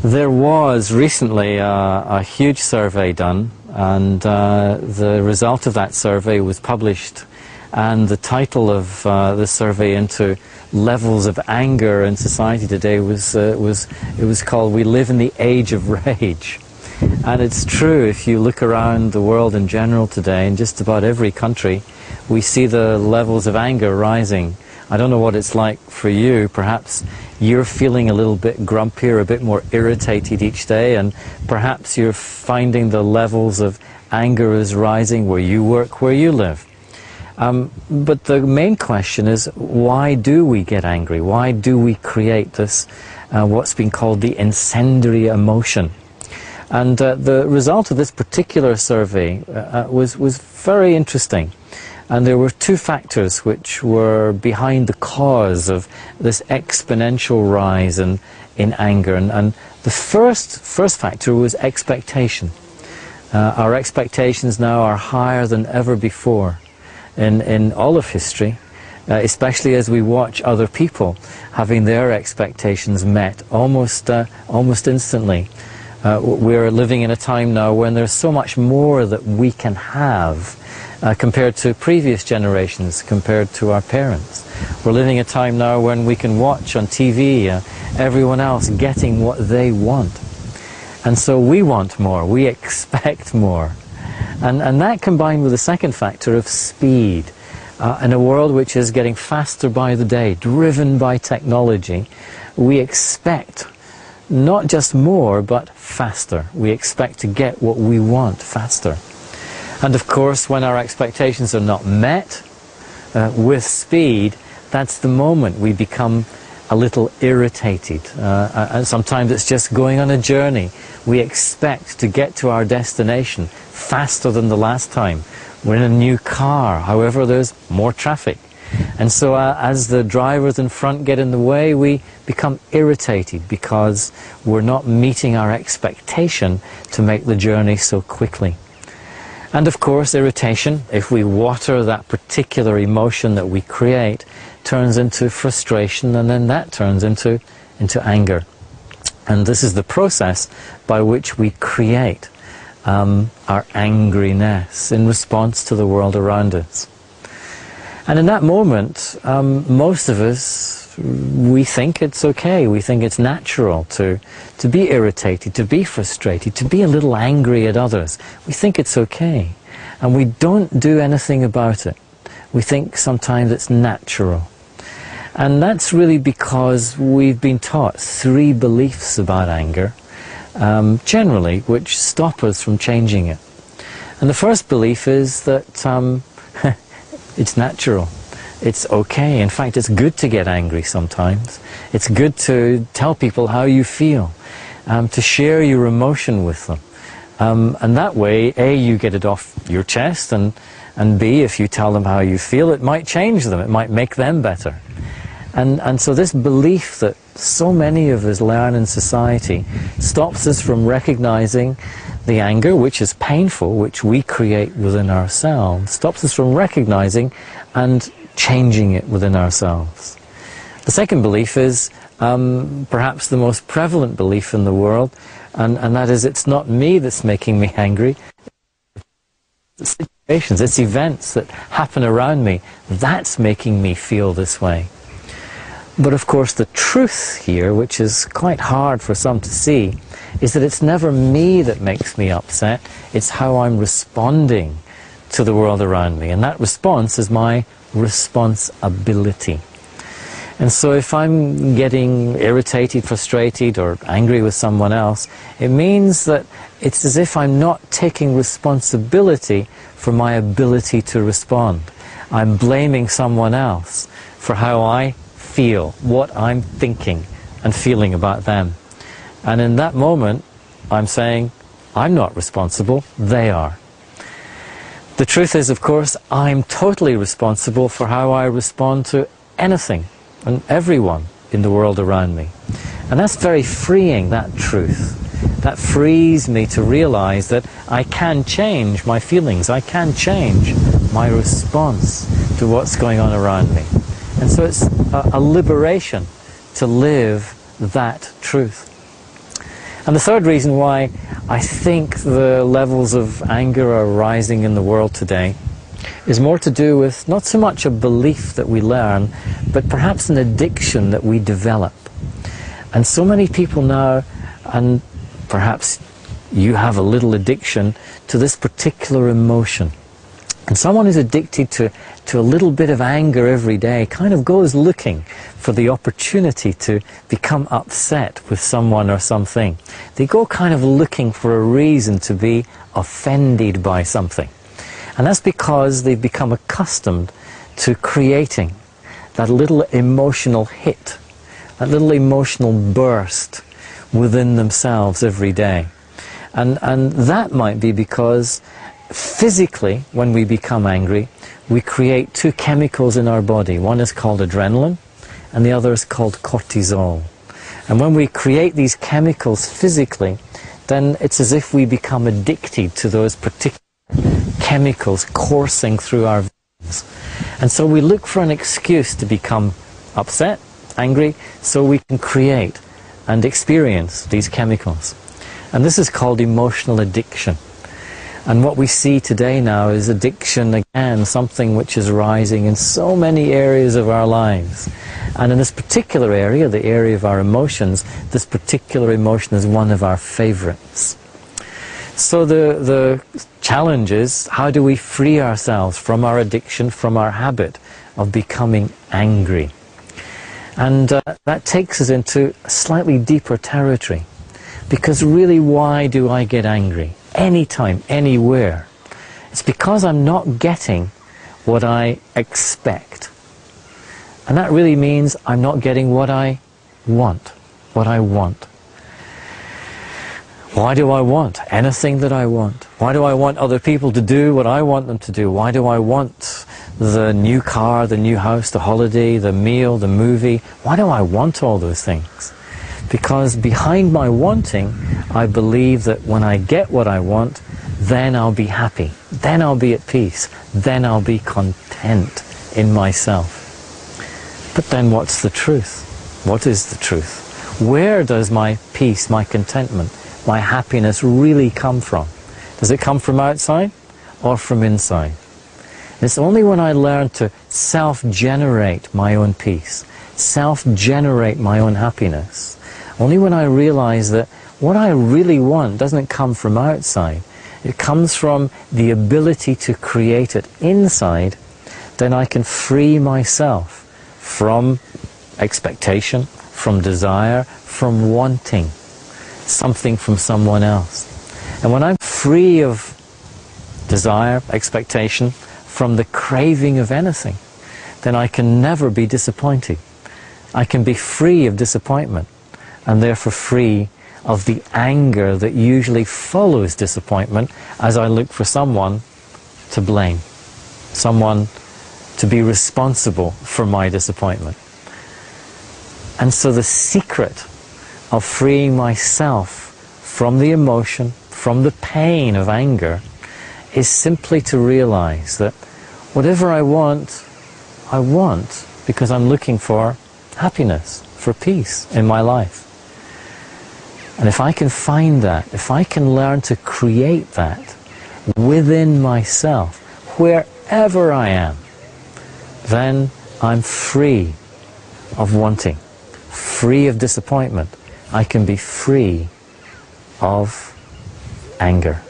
There was recently a huge survey done, and the result of that survey was published, and the title of the survey into levels of anger in society today was called "We Live in the Age of Rage." And it's true, if you look around the world in general today, in just about every country, we see the levels of anger rising. I don't know what it's like for you. Perhaps you're feeling a little bit grumpier, a bit more irritated each day, and perhaps you're finding the levels of anger is rising where you work, where you live. But the main question is, why do we get angry? Why do we create this, what's been called the incendiary emotion? And the result of this particular survey was very interesting. And there were two factors which were behind the cause of this exponential rise in anger. And the first factor was expectation. Our expectations now are higher than ever before in all of history, especially as we watch other people having their expectations met almost instantly. We're living in a time now when there's so much more that we can have compared to previous generations, compared to our parents. We're living a time now when we can watch on TV everyone else getting what they want. And so we want more, we expect more. And that combined with the second factor of speed. In a world which is getting faster by the day, driven by technology, we expect not just more, but faster. We expect to get what we want faster. And of course, when our expectations are not met with speed, that's the moment we become a little irritated. And sometimes it's just going on a journey. We expect to get to our destination faster than the last time. We're in a new car, however, there's more traffic. And so as the drivers in front get in the way, we become irritated because we're not meeting our expectation to make the journey so quickly. And of course, irritation, if we water that particular emotion that we create, turns into frustration, and then that turns into anger. And this is the process by which we create our angriness in response to the world around us. And in that moment, most of us, we think it's okay, we think it's natural to be irritated, to be frustrated, to be a little angry at others. We think it's okay, and we don't do anything about it. We think sometimes it's natural. And that's really because we've been taught three beliefs about anger, generally, which stop us from changing it. And the first belief is that it's natural. It's okay. In fact, it's good to get angry sometimes. It's good to tell people how you feel, to share your emotion with them. And that way, A, you get it off your chest, and B, if you tell them how you feel, it might change them. It might make them better. And so this belief that so many of us learn in society stops us from recognizing the anger, which is painful, which we create within ourselves, stops us from recognizing and changing it within ourselves. The second belief is perhaps the most prevalent belief in the world, and that is, it's not me that's making me angry, it's situations, it's events that happen around me, that's making me feel this way. But of course the truth here, which is quite hard for some to see, is that it's never me that makes me upset, it's how I'm responding to the world around me. And that response is my responsibility. And so if I'm getting irritated, frustrated, or angry with someone else, it means that it's as if I'm not taking responsibility for my ability to respond. I'm blaming someone else for how I feel, what I'm thinking and feeling about them. And in that moment, I'm saying, I'm not responsible, they are. The truth is, of course, I'm totally responsible for how I respond to anything and everyone in the world around me. And that's very freeing, that truth. That frees me to realize that I can change my feelings, I can change my response to what's going on around me. And so it's a liberation to live that truth. And the third reason why I think the levels of anger are rising in the world today is more to do with not so much a belief that we learn, but perhaps an addiction that we develop. And so many people now, and perhaps you have a little addiction to this particular emotion. And someone who's addicted to a little bit of anger every day kind of goes looking for the opportunity to become upset with someone or something. They go kind of looking for a reason to be offended by something. And that's because they've become accustomed to creating that little emotional hit, that little emotional burst within themselves every day. And that might be because physically, when we become angry, we create two chemicals in our body. One is called adrenaline, and the other is called cortisol. And when we create these chemicals physically, then it's as if we become addicted to those particular chemicals coursing through our veins. And so we look for an excuse to become upset, angry, so we can create and experience these chemicals. And this is called emotional addiction. And what we see today now is addiction again, something which is rising in so many areas of our lives. And in this particular area, the area of our emotions, this particular emotion is one of our favorites. So the challenge is, how do we free ourselves from our addiction, from our habit of becoming angry? And that takes us into a slightly deeper territory. Because really, why do I get angry? Anytime, anywhere. It's because I'm not getting what I expect. And that really means I'm not getting what I want. What I want. Why do I want anything that I want? Why do I want other people to do what I want them to do? Why do I want the new car, the new house, the holiday, the meal, the movie? Why do I want all those things? Because behind my wanting, I believe that when I get what I want, then I'll be happy. Then I'll be at peace. Then I'll be content in myself. But then what's the truth? What is the truth? Where does my peace, my contentment, my happiness really come from? Does it come from outside or from inside? And it's only when I learn to self-generate my own peace, self-generate my own happiness, only when I realize that what I really want doesn't come from outside, it comes from the ability to create it inside, then I can free myself from expectation, from desire, from wanting something from someone else. And when I'm free of desire, expectation, from the craving of anything, then I can never be disappointed. I can be free of disappointment, and therefore free of the anger that usually follows disappointment as I look for someone to blame, someone to be responsible for my disappointment. And so the secret of freeing myself from the emotion, from the pain of anger, is simply to realize that whatever I want because I'm looking for happiness, for peace in my life. And if I can find that, if I can learn to create that within myself, wherever I am, then I'm free of wanting, free of disappointment. I can be free of anger.